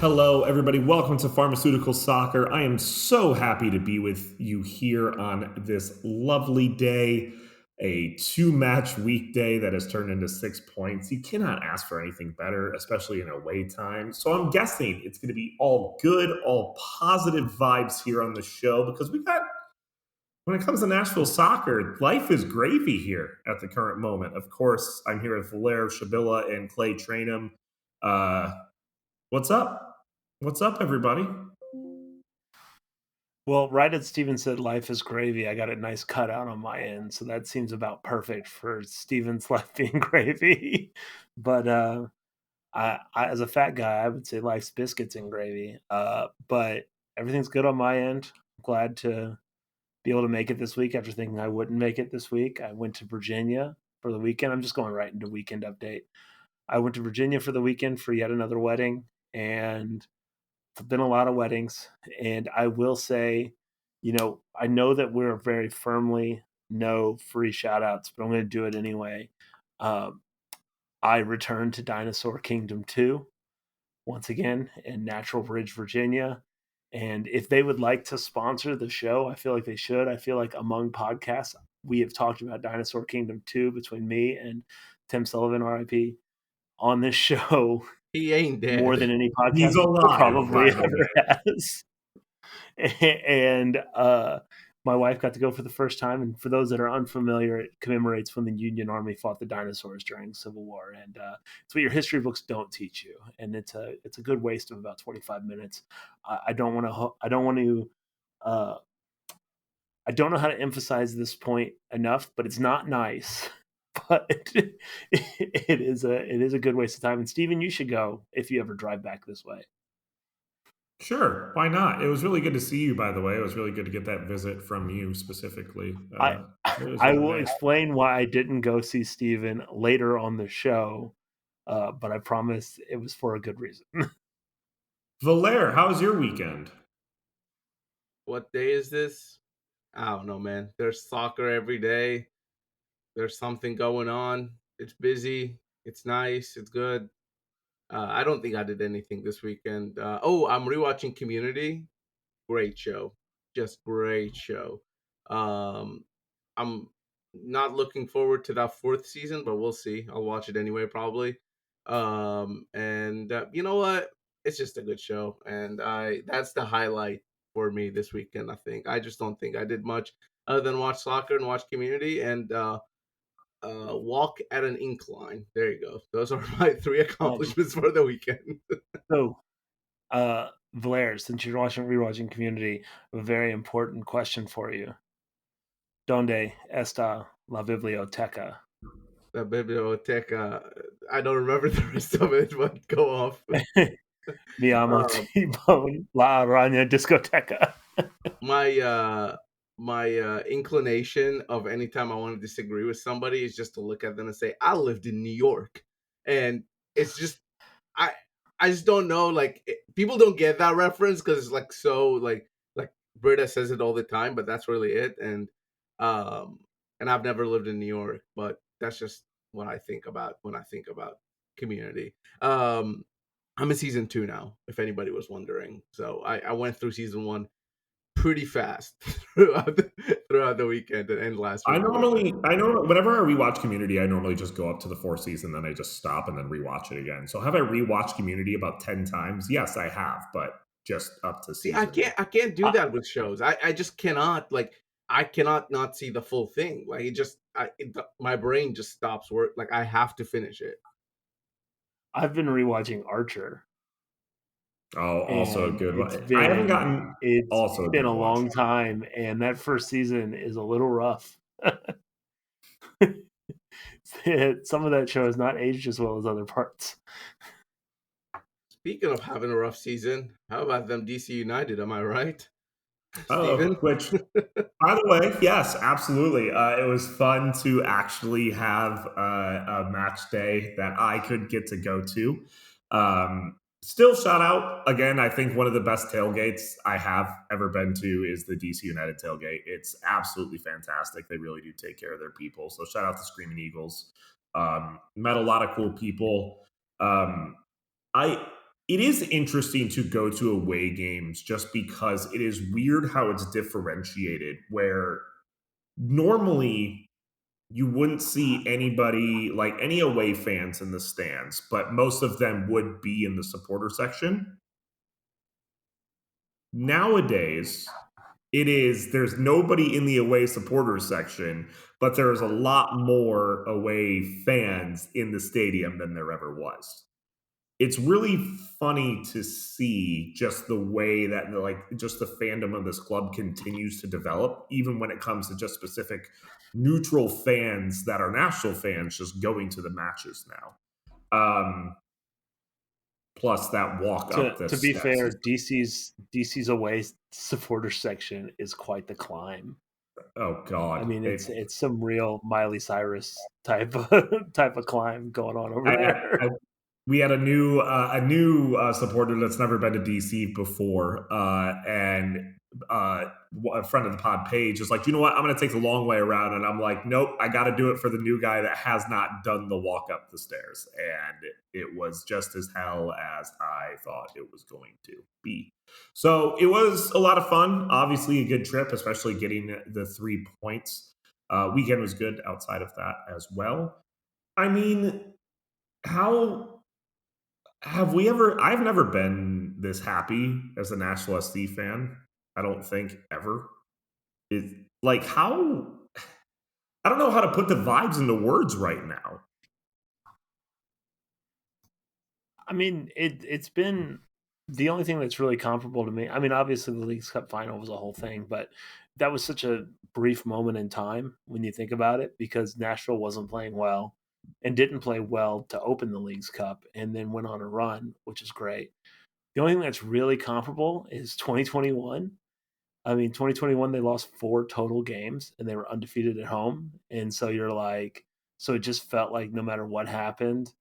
Hello, everybody. Welcome to Pharmaceutical Soccer. I am so happy to be with you here on this lovely day, a two-match weekday that has turned into 6 points. You cannot ask for anything better, especially in away time. So I'm guessing it's going to be all good, all positive vibes here on the show because when it comes to Nashville soccer, life is gravy here at the current moment. Of course, I'm here with Valère Shabilla and Clay Trainum. Uh, what's up? What's up, everybody? Well, right as Steven said, life is gravy, I got a nice cutout on my end, so that seems about perfect for Steven's life being gravy. But as a fat guy, I would say life's biscuits and gravy. But everything's good on my end. I'm glad to be able to make it this week after thinking I wouldn't make it this week. I went to Virginia for the weekend. I'm just going right into weekend update. I went to Virginia for the weekend for yet another wedding, and it's been a lot of weddings. And I will say, I know that we're very firmly no free shout outs, but I'm going to do it anyway. I returned to Dinosaur Kingdom 2 once again in Natural Bridge, Virginia. And if they would like to sponsor the show, I feel like they should. I feel like among podcasts, we have talked about Dinosaur Kingdom 2 between me and Tim Sullivan, RIP, on this show He ain't dead. more than any He's podcast alive, probably by the ever way. has. And my wife got to go for the first time. And for those that are unfamiliar, it commemorates when the Union Army fought the dinosaurs during the Civil War. And it's what your history books don't teach you. And it's a good waste of about 25 minutes. I don't know how to emphasize this point enough, but it's not nice. But it is a good waste of time. And Steven, you should go if you ever drive back this way. Sure, why not? It was really good to see you, by the way. It was really good to get that visit from you specifically. I will explain why I didn't go see Steven later on the show, but I promise it was for a good reason. Valère, how was your weekend? What day is this? I don't know, man. There's soccer every day. There's something going on. It's busy. It's nice. It's good. I don't think I did anything this weekend. I'm rewatching Community. Great show. Just great show. Um, I'm not looking forward to that fourth season, but we'll see. I'll watch it anyway, probably. And you know what? It's just a good show, and that's the highlight for me this weekend. I think I just don't think I did much other than watch soccer and watch Community and walk at an incline. There you go. Those are my three accomplishments for the weekend. So, Valère, since you're rewatching Community, a very important question for you. ¿Dónde está la biblioteca? La biblioteca. I don't remember the rest of it, but go off. Mi amo T-Bone, La Araña Discoteca. My inclination of anytime I want to disagree with somebody is just to look at them and say, I lived in New York. And it's just I just don't know, like people don't get that reference because it's like so like Britta says it all the time, but that's really it. And I've never lived in New York, but that's just what I think about when I think about Community. I'm in season 2 now, if anybody was wondering. So I went through season 1 pretty fast throughout the weekend and last week. I know whenever I rewatch Community, I normally just go up to the fourth season, then I just stop and then rewatch it again. So have I rewatched Community about 10 times? Yes, I have, but just up to See, season. I can't do that with shows. I just cannot, like, I cannot not see the full thing. Like my brain just stops work. Like I have to finish it. I've been rewatching Archer. Oh, also a good one. It's I haven't gotten also been a watch. long time, and that first season is a little rough. Some of that show has not aged as well as other parts. Speaking of having a rough season, how about them DC United? Am I right? Oh, which, by the way, yes, absolutely. It was fun to actually have a match day that I could get to go to. Still, shout out again. I think one of the best tailgates I have ever been to is the DC United tailgate. It's absolutely fantastic. They really do take care of their people. So shout out to Screaming Eagles. Met a lot of cool people. I It is interesting to go to away games just because it is weird how it's differentiated, where normally you wouldn't see anybody like any away fans in the stands, but most of them would be in the supporter section. Nowadays, there's nobody in the away supporters section, but there's a lot more away fans in the stadium than there ever was. It's really funny to see just the way that like just the fandom of this club continues to develop, even when it comes to just specific neutral fans that are Nashville fans just going to the matches now. Plus that walk up the To be steps fair, is DC's away supporter section is quite the climb. oh I god. mean, it's some real Miley Cyrus type type of climb going on over I there. we had a new supporter that's never been to DC before, and a friend of the pod, Paige, is like, you know what? I'm going to take the long way around, and I'm like, nope, I got to do it for the new guy that has not done the walk up the stairs, and it was just as hell as I thought it was going to be. So it was a lot of fun. Obviously, a good trip, especially getting the 3 points. Weekend was good outside of that as well. I mean, how have we ever I've never been this happy as a Nashville SC fan. I don't think ever. It like how I don't know how to put the vibes into words right now. I mean, it's been the only thing that's really comparable to me. I mean, obviously the Leagues Cup final was a whole thing, but that was such a brief moment in time when you think about it because Nashville wasn't playing well and didn't play well to open the Leagues Cup and then went on a run, which is great. The only thing that's really comparable is 2021. I mean, 2021 they lost 4 total games and they were undefeated at home, and so you're like so it just felt like no matter what happened,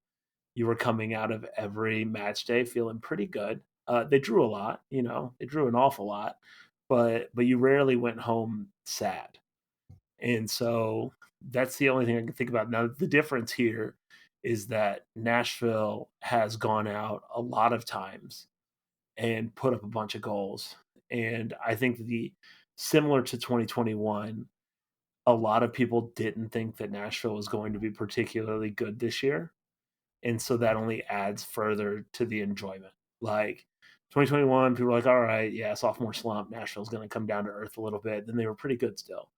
you were coming out of every match day feeling pretty good. They drew a lot, you know, they drew an awful lot, but you rarely went home sad. And so that's the only thing I can think about. Now the difference here is that Nashville has gone out a lot of times and put up a bunch of goals. And I think the similar to 2021, a lot of people didn't think that Nashville was going to be particularly good this year, and so that only adds further to the enjoyment. Like 2021, people were like, all right, yeah, sophomore slump, Nashville's going to come down to earth a little bit. Then they were pretty good still.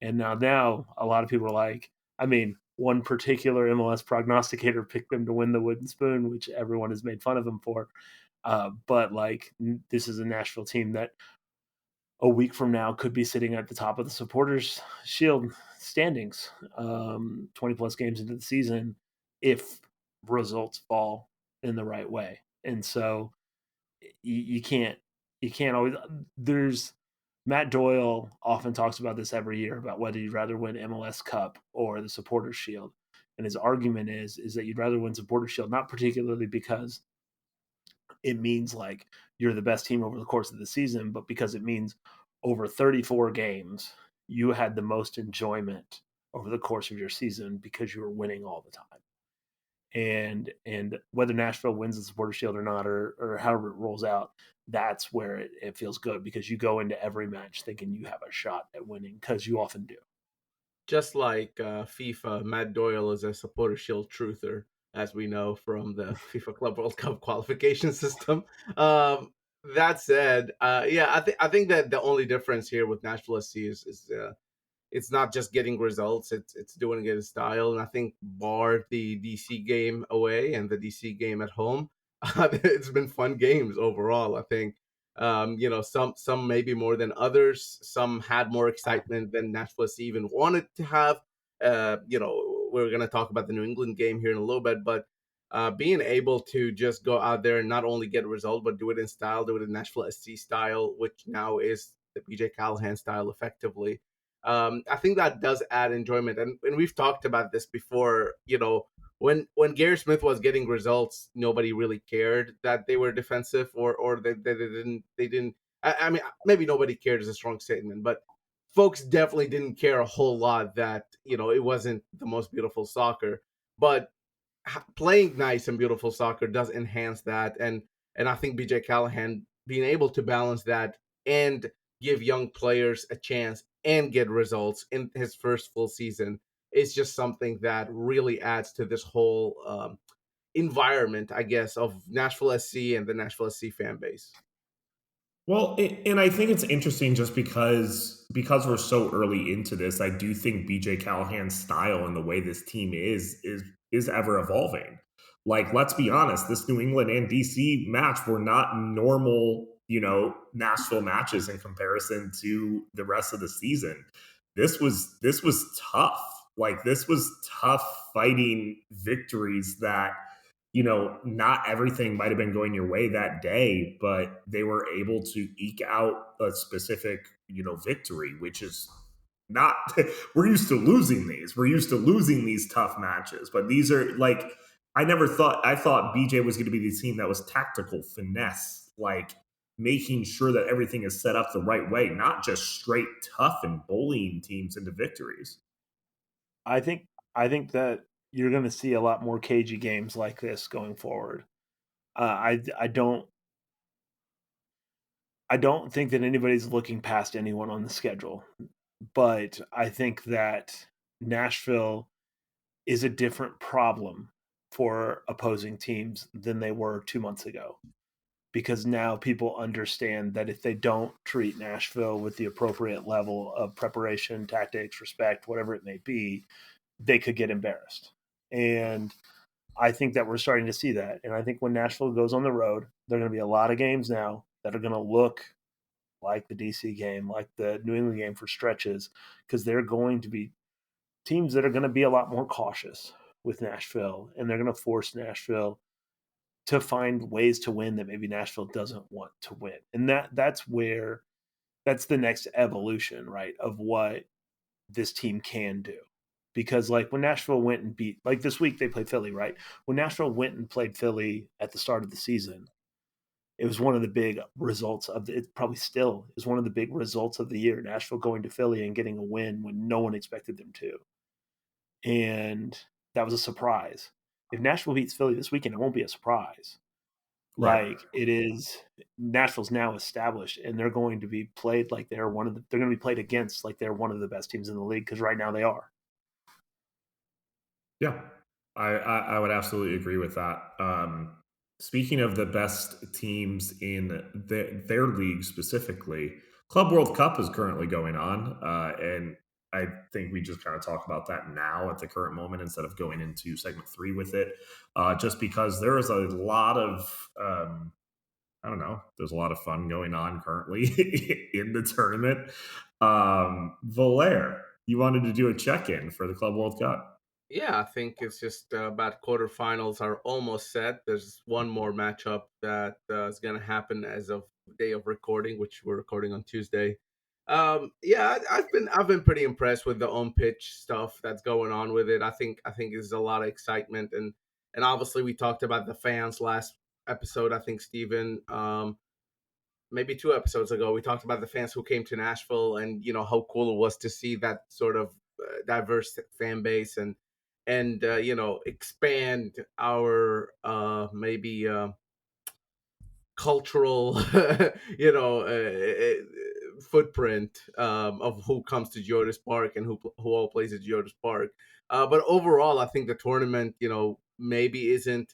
And now a lot of people are like, I mean, one particular MLS prognosticator picked them to win the Wooden Spoon, which everyone has made fun of them for. But like, this is a Nashville team that a week from now could be sitting at the top of the Supporters Shield standings, 20 plus games into the season, if results fall in the right way. And so you can't always. There's Matt Doyle often talks about this every year about whether you'd rather win MLS Cup or the Supporters Shield, and his argument is that you'd rather win Supporters Shield, not particularly because it means like you're the best team over the course of the season, but because it means over 34 games, you had the most enjoyment over the course of your season because you were winning all the time. And whether Nashville wins the Supporter Shield or not, or however it rolls out, that's where it feels good because you go into every match thinking you have a shot at winning because you often do. Just like FIFA, Matt Doyle is a supporter shield truther, as we know from the FIFA Club World Cup qualification system. That said, yeah, I think that the only difference here with Nashville SC is it's not just getting results; it's doing it in style. And I think bar the DC game away and the DC game at home, it's been fun games overall. I think some maybe more than others. Some had more excitement than Nashville SC even wanted to have. We're gonna talk about the New England game here in a little bit, but being able to just go out there and not only get a result, but do it in style, do it in Nashville SC style, which now is the PJ Callahan style effectively. I think that does add enjoyment, and we've talked about this before. When Gary Smith was getting results, nobody really cared that they were defensive or they didn't. I mean, maybe nobody cared is a strong statement, but folks definitely didn't care a whole lot that it wasn't the most beautiful soccer. But playing nice and beautiful soccer does enhance that, and And I think BJ Callahan being able to balance that and give young players a chance and get results in his first full season is just something that really adds to this whole environment, I guess, of Nashville SC and the Nashville SC fan base. Well, and I think it's interesting just because we're so early into this. I do think BJ Callahan's style and the way this team is ever evolving. Like, let's be honest, this New England and DC match were not normal, Nashville matches in comparison to the rest of the season. This was tough. Like, this was tough fighting victories that not everything might have been going your way that day, but they were able to eke out a specific, victory, which is not, we're used to losing these. We're used to losing these tough matches, but these are like, I thought BJ was going to be the team that was tactical finesse, like making sure that everything is set up the right way, not just straight tough and bullying teams into victories. I think I think that you're going to see a lot more cagey games like this going forward. I don't think that anybody's looking past anyone on the schedule, but I think that Nashville is a different problem for opposing teams than they were 2 months ago. Because now people understand that if they don't treat Nashville with the appropriate level of preparation, tactics, respect, whatever it may be, they could get embarrassed. And I think that we're starting to see that. And I think when Nashville goes on the road, there are going to be a lot of games now that are going to look like the DC game, like the New England game for stretches, because they're going to be teams that are going to be a lot more cautious with Nashville, and they're going to force Nashville to find ways to win that maybe Nashville doesn't want to win. And that's the next evolution, right, of what this team can do. Because like when Nashville went and beat, like this week they played Philly, right? When Nashville went and played Philly at the start of the season, it was one of the big results of it probably still is one of the big results of the year. Nashville going to Philly and getting a win when no one expected them to. And that was a surprise. If Nashville beats Philly this weekend, it won't be a surprise. Right. Like it is, Nashville's now established, and they're going to be played like they're going to be played against like they're one of the best teams in the league because right now they are. Yeah, I would absolutely agree with that. Speaking of the best teams in their league specifically, Club World Cup is currently going on, and I think we just kind of talk about that now at the current moment instead of going into segment three with it, just because there is a lot of I don't know, there's a lot of fun going on currently in the tournament. Valaire, you wanted to do a check in for the Club World Cup. Yeah, I think it's just about quarterfinals are almost set. There's one more matchup that is going to happen as of day of recording, which we're recording on Tuesday. Yeah, I've been pretty impressed with the on pitch stuff that's going on with it. I think there's a lot of excitement, and obviously we talked about the fans last episode. I think Steven, maybe 2 episodes ago, we talked about the fans who came to Nashville and how cool it was to see that sort of diverse fan base and expand our maybe cultural footprint of who comes to Georges Park and who all plays at Georges Park. But overall, I think the tournament maybe isn't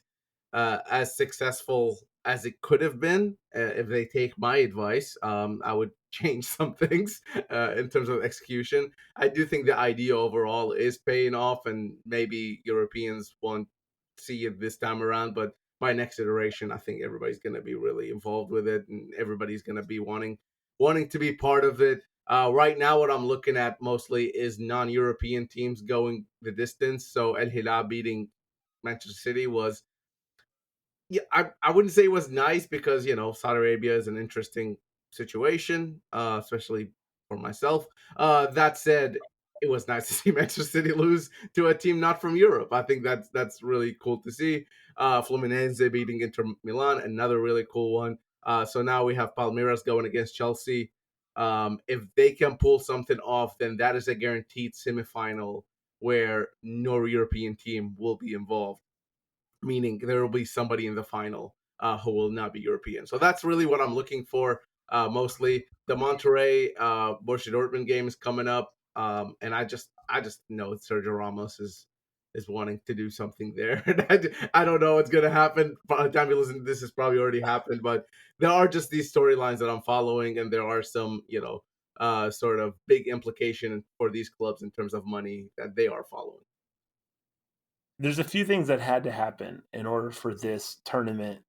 as successful as it could have been. If they take my advice, I would change some things in terms of execution. I do think the idea overall is paying off, and maybe Europeans won't see it this time around, but by next iteration, I think everybody's going to be really involved with it, and everybody's going to be wanting to be part of it. Right now, what I'm looking at mostly is non-European teams going the distance. So El Hilal beating Manchester City was, yeah, I wouldn't say it was nice because Saudi Arabia is an interesting situation, especially for myself. That said, it was nice to see Manchester City lose to a team not from Europe. I think that's really cool to see. Fluminense beating Inter Milan, another really cool one. So now we have Palmeiras going against Chelsea. If they can pull something off, then that is a guaranteed semifinal where no European team will be involved, meaning there will be somebody in the final. who will not be European. So that's really what I'm looking for mostly. The Monterrey Borussia Dortmund game is coming up, and I just know Sergio Ramos is wanting to do something there. I don't know what's going to happen. By the time you listen to this, it's probably already happened. But there are just these storylines that I'm following, and there are some, sort of big implication for these clubs in terms of money that they are following. There's a few things that had to happen in order for this tournament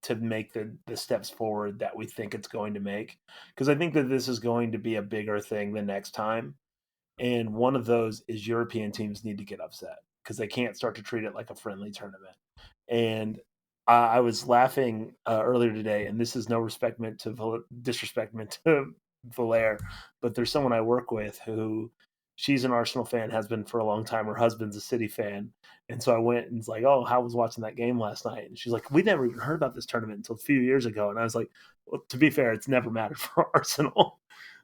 to make the steps forward that we think it's going to make. Because I think that this is going to be a bigger thing the next time. And one of those is European teams need to get upset because they can't start to treat it like a friendly tournament. And I was laughing earlier today, and this is no disrespectment to Valaire, but there's someone I work with who she's an Arsenal fan, has been for a long time. Her husband's a City fan, and so I went and was like, "Oh, how was watching that game last night?" And she's like, "We never even heard about this tournament until a few years ago." And I was like, "Well, to be fair, it's never mattered for Arsenal,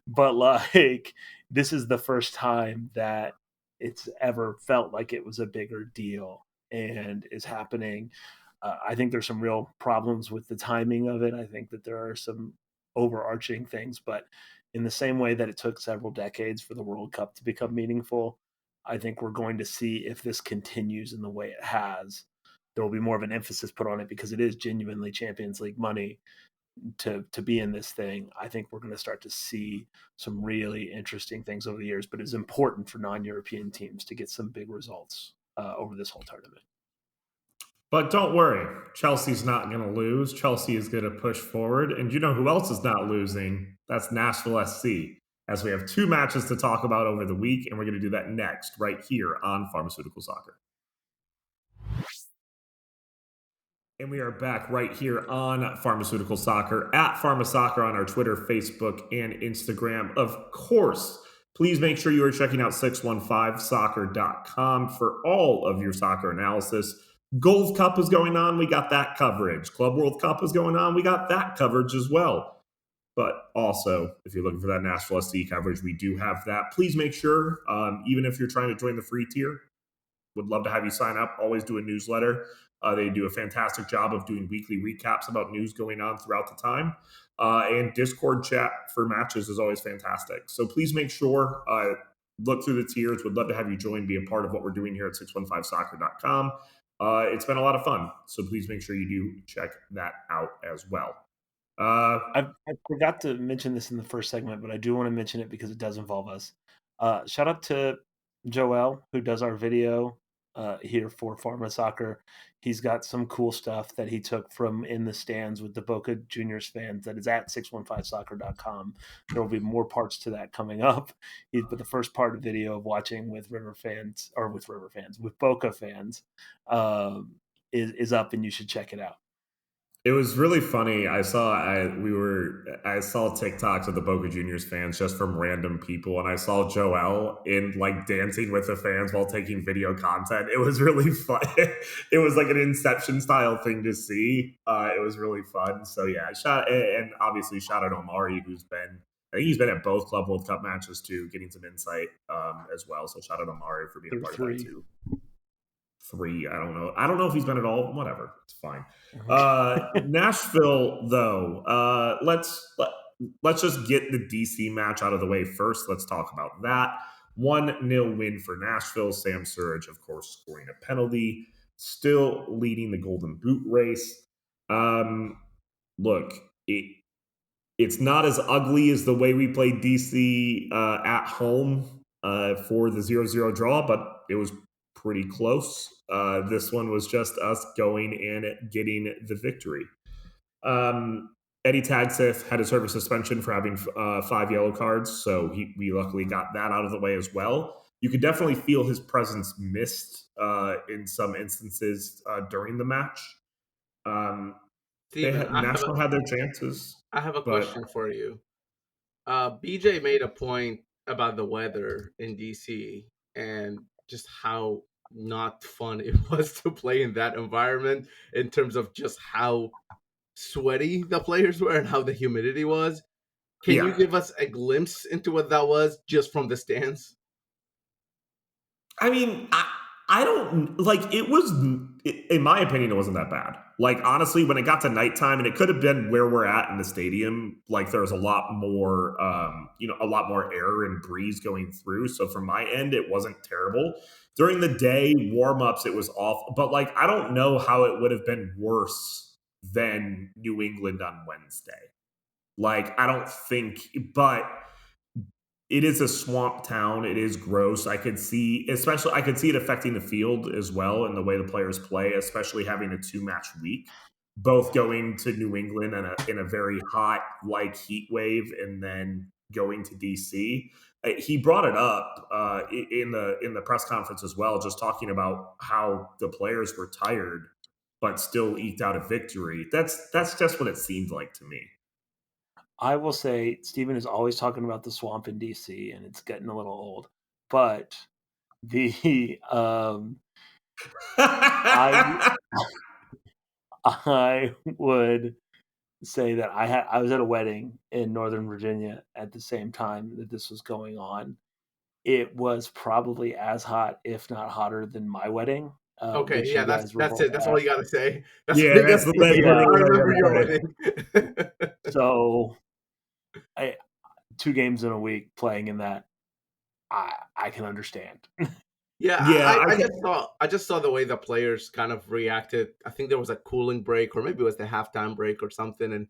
but like this is the first time that it's ever felt like it was a bigger deal and is happening. I think there's some real problems with the timing of it. I think that there are some overarching things, but in the same way that it took several decades for the World Cup to become meaningful, I think we're going to see if this continues in the way it has. There will be more of an emphasis put on it because it is genuinely Champions League money to be in this thing. I think we're going to start to see some really interesting things over the years, but it's important for non-European teams to get some big results over this whole tournament. But don't worry, Chelsea's not going to lose. Chelsea is going to push forward. And you know who else is not losing? That's Nashville SC. As we have two matches to talk about over the week, and we're going to do that next, right here on Pharmaceutical Soccer. And we are back right here on Pharmaceutical Soccer, at PharmaSoccer on our Twitter, Facebook, and Instagram. Of course, please make sure you are checking out 615soccer.com for all of your soccer analysis. Gold Cup is going on. We got that coverage. Club World Cup is going on. We got that coverage as well. But also, if you're looking for that Nashville SC coverage, we do have that. Please make sure, even if you're trying to join the free tier, would love to have you sign up. Always do a newsletter. They do a fantastic job of doing weekly recaps about news going on throughout the time. And Discord chat for matches is always fantastic. So please make sure, look through the tiers. Would love to have you join, be a part of what we're doing here at 615soccer.com. It's been a lot of fun. So please make sure you do check that out as well. I forgot to mention this in the first segment, but I do want to mention it because it does involve us. Shout out to Joel, who does our video here for Pharma Soccer. He's got some cool stuff that he took from In the Stands with the Boca Juniors fans that is at 615soccer.com. There will be more parts to that coming up. But the first part of the video of watching with with Boca fans is up, and you should check it out. It was really funny. I saw TikToks of the Boca Juniors fans just from random people, and I saw Joel in like dancing with the fans while taking video content. It was really fun. It was like an Inception style thing to see. It was really fun. So yeah, obviously shout out Omari, I think he's been at both Club World Cup matches too, getting some insight as well. So shout out Omari for being a part of that too. 3. I don't know if he's been at all. Whatever, it's fine. Nashville though, let's just get the DC match out of the way first. Let's talk about that. 1-0 win for Nashville. Sam Surridge, of course, scoring a penalty, still leading the Golden Boot race. Look, it's not as ugly as the way we played DC at home for the 0-0 draw, but it was pretty close. This one was just us going and getting the victory. Eddie Tagseth had to serve a suspension for having 5 yellow cards, so we luckily got that out of the way as well. You could definitely feel his presence missed in some instances during the match. Steven, Nashville had their chances. I have a question for you. BJ made a point about the weather in DC and just how not fun it was to play in that environment in terms of just how sweaty the players were and how the humidity was. Can you give us a glimpse into what that was just from the stands? I mean, I don't like it was in my opinion, it wasn't that bad. Like, honestly, when it got to nighttime, and it could have been where we're at in the stadium, like there was a lot more, a lot more air and breeze going through. So from my end, it wasn't terrible. During the day warm ups, it was awful. But like, I don't know how it would have been worse than New England on Wednesday. Like, I don't think, but it is a swamp town. It is gross. I could see it affecting the field as well and the way the players play, especially having a 2 match week, both going to New England in a very hot, like heat wave, and then going to DC. He brought it up in the press conference as well, just talking about how the players were tired, but still eked out a victory. That's just what it seemed like to me. I will say Steven is always talking about the swamp in DC, and it's getting a little old. But the I I would say that I was at a wedding in Northern Virginia at the same time that this was going on. It was probably as hot, if not hotter, than my wedding, Okay, which yeah, you that's guys were that's both it. That's all at. you gotta say. That's all Yeah, you gotta that's say. Yeah. I literally what remember your I gotta say. wedding. So I 2 games in a week playing in that, I can understand. Yeah, Yeah, I just saw the way the players kind of reacted. I think there was a cooling break, or maybe it was the halftime break or something, and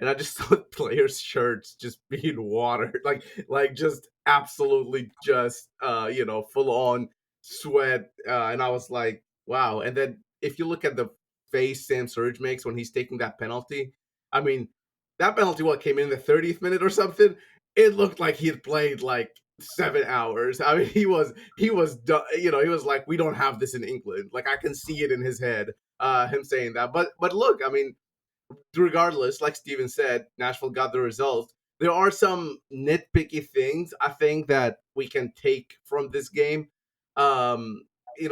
I just saw the players' shirts just being watered, like just absolutely just full on sweat, and I was like, wow. And then if you look at the face Sam Surge makes when he's taking that penalty, I mean, that penalty what came in the 30th minute or something. It looked like he had played like 7 hours. I mean, he was done. He was like, we don't have this in England. Like I can see it in his head, him saying that. But look, I mean, regardless, like Steven said, Nashville got the result. There are some nitpicky things I think that we can take from this game. Um,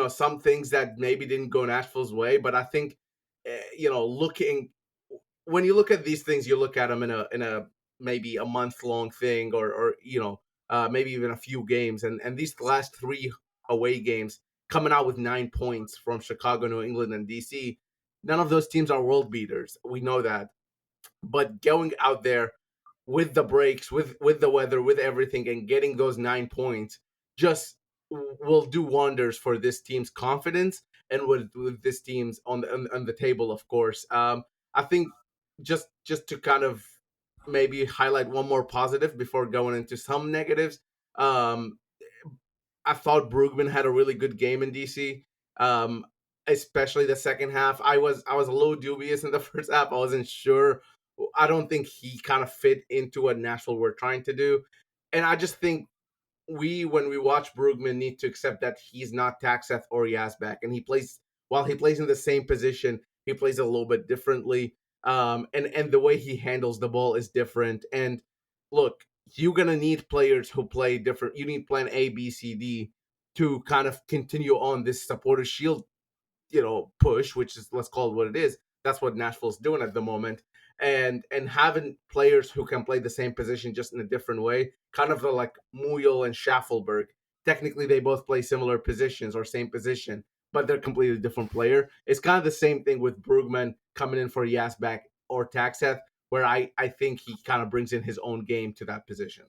some things that maybe didn't go Nashville's way, but I think, looking when you look at these things, you look at them in a maybe a month long thing, or maybe even a few games, and these last three away games coming out with 9 points from Chicago, New England, and DC. None of those teams are world beaters. We know that, but going out there with the breaks, with the weather, with everything, and getting those 9 points just will do wonders for this team's confidence and with this team's on the table, of course. I think just to kind of maybe highlight one more positive before going into some negatives. Um, I thought Brugman had a really good game in DC. Um, Especially the second half. I was a little dubious in the first half. I wasn't sure. I don't think he kind of fit into what Nashville were trying to do. And I just think when we watch Brugman, need to accept that he's not Taxeth or Yazbek, and while he plays in the same position, he plays a little bit differently. And the way he handles the ball is different. And look, you're gonna need players who play different. You need plan A, B, C, D to kind of continue on this supporter shield push, which is, let's call it what it is. That's what Nashville's doing at the moment. And having players who can play the same position just in a different way, kind of like Muyl and Schaffelberg. Technically, they both play similar positions or same position, but they're completely different player. It's kind of the same thing with Brugman coming in for Yazbek or Taxeth, where I think he kind of brings in his own game to that position.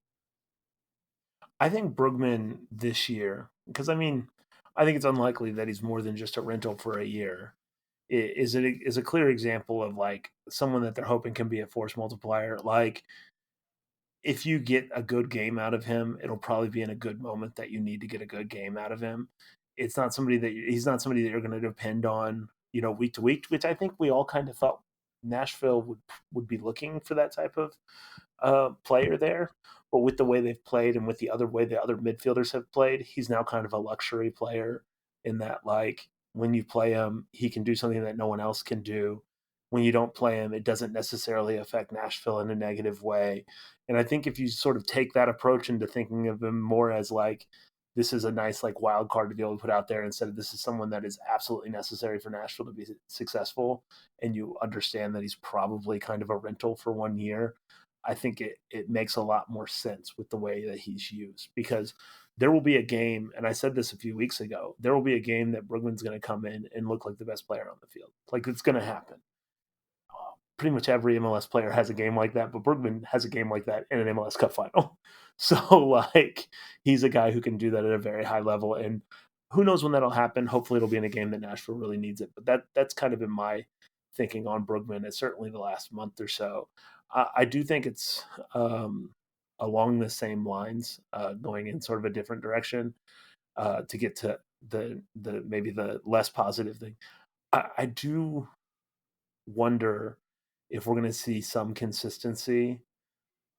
I think Brugman this year, because I mean, I think it's unlikely that he's more than just a rental for a year. Is a clear example of like someone that they're hoping can be a force multiplier. Like if you get a good game out of him, it'll probably be in a good moment that you need to get a good game out of him. He's not somebody that you're going to depend on, week to week, which I think we all kind of thought Nashville would be looking for that type of player there. But with the way they've played and with the other way the other midfielders have played, he's now kind of a luxury player in that, like, when you play him, he can do something that no one else can do. When you don't play him, it doesn't necessarily affect Nashville in a negative way. And I think if you sort of take that approach into thinking of him more as like, this is a nice like wild card to be able to put out there instead of this is someone that is absolutely necessary for Nashville to be successful, and you understand that he's probably kind of a rental for 1 year, I think it makes a lot more sense with the way that he's used, because there will be a game, and I said this a few weeks ago, there will be a game that Brugman's going to come in and look like the best player on the field. Like, it's going to happen. Pretty much every MLS player has a game like that, but Brugman has a game like that in an MLS Cup final. So, like, he's a guy who can do that at a very high level, and who knows when that'll happen. Hopefully it'll be in a game that Nashville really needs it. But that's kind of been my thinking on Brugman. It's certainly the last month or so. I do think it's along the same lines, going in sort of a different direction, to get to the maybe the less positive thing. I do wonder if we're going to see some consistency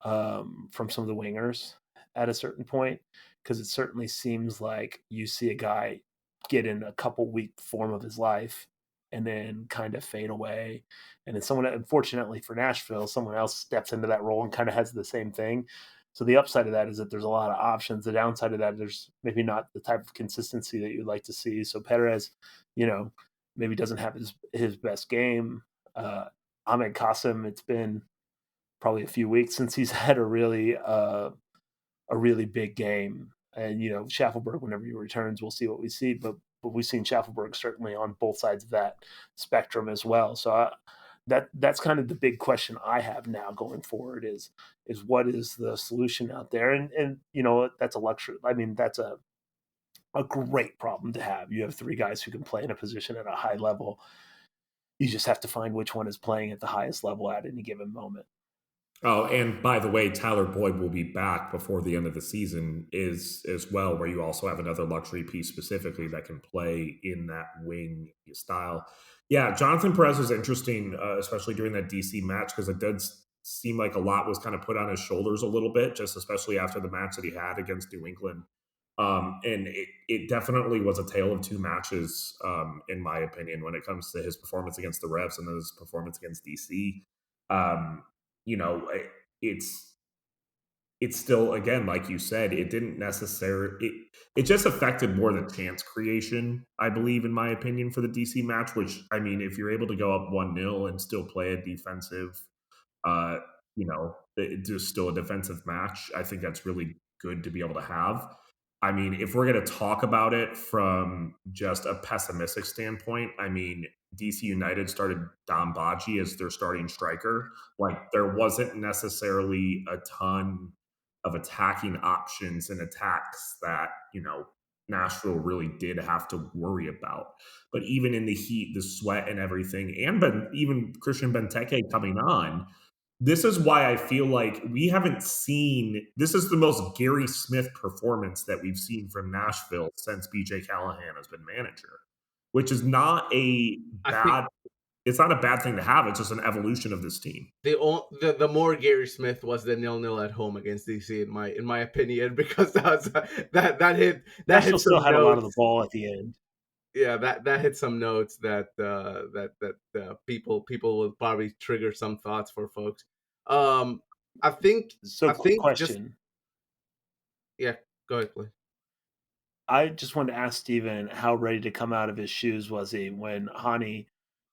from some of the wingers at a certain point, because it certainly seems like you see a guy get in a couple week form of his life and then kind of fade away. And then someone, unfortunately for Nashville, someone else steps into that role and kind of has the same thing. So the upside of that is that there's a lot of options. The downside of that, there's maybe not the type of consistency that you'd like to see. So Perez, maybe doesn't have his best game. Ahmed Qasim, it's been probably a few weeks since he's had a really big game. And Schaffelberg, whenever he returns, we'll see what we see. But we've seen Schaffelberg certainly on both sides of that spectrum as well. So that's kind of the big question I have now going forward is what is the solution out there? And that's a luxury. I mean, that's a great problem to have. You have three guys who can play in a position at a high level. You just have to find which one is playing at the highest level at any given moment. Oh, and by the way, Tyler Boyd will be back before the end of the season as well, where you also have another luxury piece specifically that can play in that wing style. Yeah, Jonathan Perez was interesting, especially during that DC match, because it did seem like a lot was kind of put on his shoulders a little bit, just especially after the match that he had against New England. And it definitely was a tale of two matches, in my opinion, when it comes to his performance against the Revs and his performance against DC. Um, it's still, again, like you said, it didn't necessarily it just affected more the chance creation, I believe, in my opinion, for the DC match, which, I mean, if you're able to go up 1-0 and still play a defensive, it's just still a defensive match, I think that's really good to be able to have. I mean, if we're going to talk about it from just a pessimistic standpoint, I mean, DC United started Dom Baji as their starting striker. Like, there wasn't necessarily a ton of attacking options and attacks that, Nashville really did have to worry about. But even in the heat, the sweat and everything, and even Christian Benteke coming on, this is why I feel like we haven't seen – this is the most Gary Smith performance that we've seen from Nashville since BJ Callahan has been manager, which is not a bad – it's not a bad thing to have. It's just an evolution of this team. The more Gary Smith was the 0-0 at home against DC, in my opinion, because that hit Nashville some still had notes. A lot of the ball at the end. Yeah, that hit some notes that people will probably trigger some thoughts for folks. I think. Question. Yeah, go ahead, please. I just wanted to ask Steven how ready to come out of his shoes was he when Hani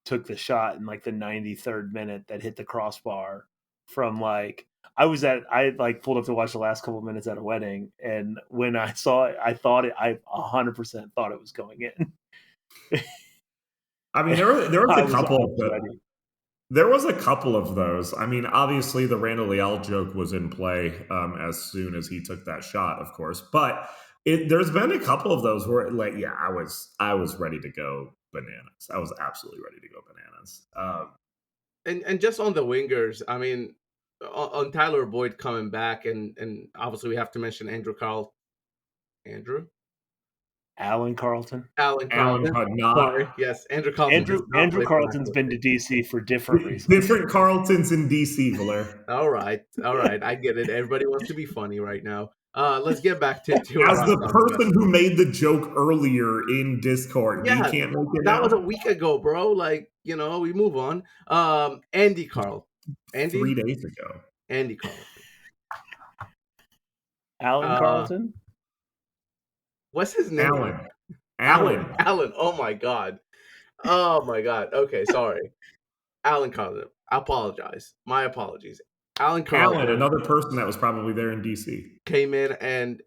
took the shot in like the 93rd minute that hit the crossbar from I pulled up to watch the last couple of minutes at a wedding, and when I saw it, I 100% thought it was going in. I mean, there was a couple of those. There was a couple of those. I mean, obviously the Randall Leal joke was in play as soon as he took that shot, of course. But there's been a couple of those where, I was ready to go bananas. I was absolutely ready to go bananas. And just on the wingers, I mean, on Tyler Boyd coming back, and obviously we have to mention Alan Carlton. Sorry, yes, Andrew Carlton. Andrew Carlton's been to DC for different reasons. Different Carltons in DC, Valer. All right, I get it. Everybody wants to be funny right now. Let's get back to as the person who made the joke earlier in Discord. Yeah, you can't make it that now? was a week ago, bro. We move on. Andy Carlton. 3 days ago. Andy Carlton. Alan Carlton? What's his name? Alan. Oh my god. Okay, sorry. Alan Carlton. I apologize. My apologies. Alan Allen, Carlton another person that was probably there in DC. came in and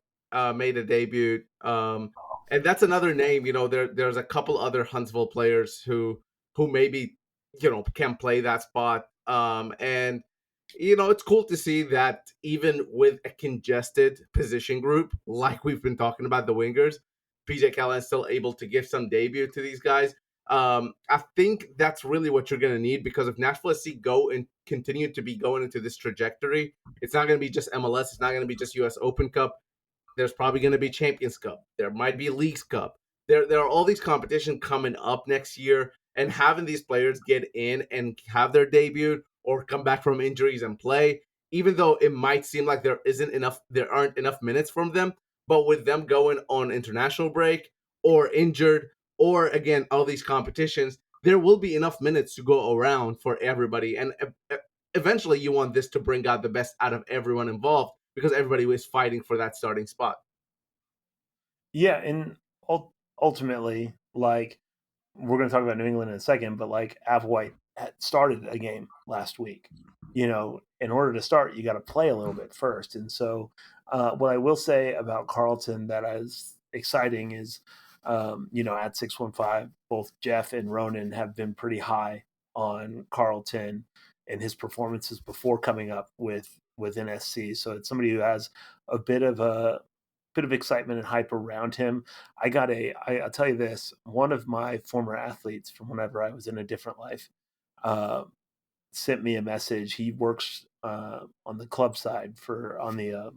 made a debut. And that's another name. There's a couple other Huntsville players who maybe can play that spot. And it's cool to see that even with a congested position group like we've been talking about the wingers, PJ Callan is still able to give some debut to these guys. I think that's really what you're going to need, because if Nashville SC go and continue to be going into this trajectory, it's not going to be just MLS. It's not going to be just US Open Cup. There's probably going to be Champions Cup. There might be Leagues Cup. There are all these competitions coming up next year, and having these players get in and have their debut or come back from injuries and play, even though it might seem like there aren't enough minutes from them, but with them going on international break or injured, or again all these competitions, there will be enough minutes to go around for everybody. And eventually you want this to bring out the best out of everyone involved, because everybody was fighting for that starting spot. Yeah, and ultimately, like, we're going to talk about New England in a second, but like Applewhite had started a game last week. In order to start, you got to play a little bit first. And so, what I will say about Carlton that is exciting is, at 615, both Jeff and Ronan have been pretty high on Carlton and his performances before coming up with NSC. So it's somebody who has a bit of excitement and hype around him. I'll tell you this, one of my former athletes from whenever I was in a different life uh, sent me a message. He works on the club side on the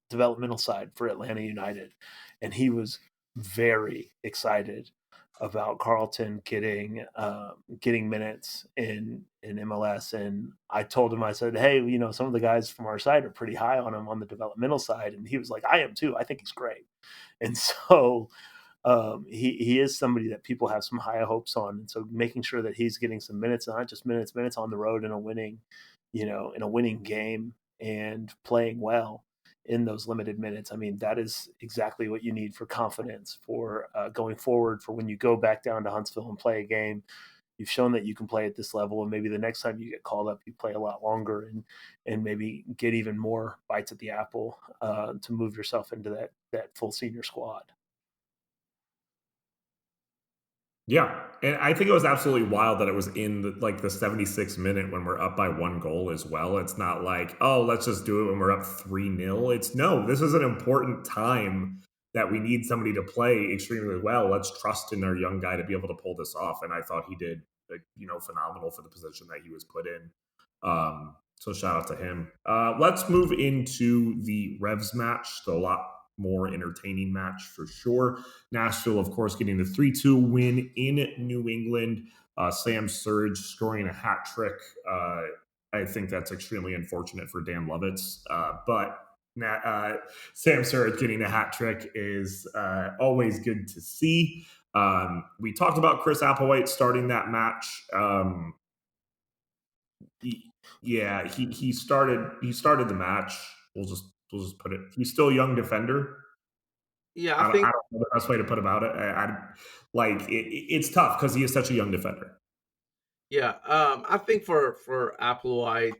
developmental side for Atlanta United, and he was very excited about Carlton getting minutes in MLS. And I told him, I said, hey, some of the guys from our side are pretty high on him on the developmental side, and he was like, I am too. I think he's great. And so he is somebody that people have some high hopes on, and so making sure that he's getting some minutes, not just minutes on the road in a winning game and playing well in those limited minutes. I mean, that is exactly what you need for confidence for going forward. For when you go back down to Huntsville and play a game, you've shown that you can play at this level, and maybe the next time you get called up, you play a lot longer and maybe get even more bites at the apple to move yourself into that full senior squad. Yeah, and I think it was absolutely wild that it was in the 76th minute when we're up by 1 goal as well. It's not like, oh, let's just do it when we're up 3-0. It's no, this is an important time that we need somebody to play extremely well. Let's trust in our young guy to be able to pull this off. And I thought he did, phenomenal for the position that he was put in. So shout out to him. Let's move into the Revs match. So a lot more entertaining match for sure. Nashville, of course, getting the 3-2 win in New England. Sam Surridge scoring a hat trick. I think that's extremely unfortunate for Dan Lovitz. But Sam Surridge getting a hat trick is always good to see. We talked about Chris Applewhite starting that match. He started the match. We'll just put it. He's still a young defender. Yeah, I don't know the best way to put about it. It's tough because he is such a young defender. Yeah, I think for Applewhite,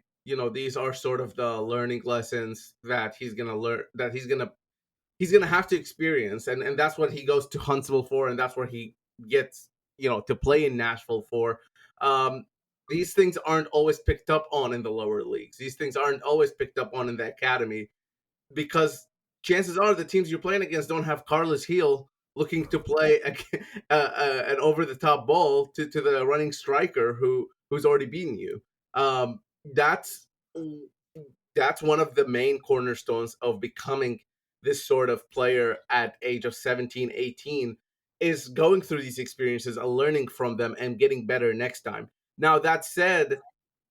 these are sort of the learning lessons that he's gonna learn, that he's gonna have to experience, and that's what he goes to Huntsville for, and that's where he gets to play in Nashville for. Um, these things aren't always picked up on in the lower leagues. These things aren't always picked up on in the academy, because chances are the teams you're playing against don't have Carlos Heel looking to play an over-the-top ball to the running striker who's already beaten you. Um, that's that's one of the main cornerstones of becoming this sort of player at age of 17, 18, is going through these experiences and learning from them and getting better next time. Now, that said,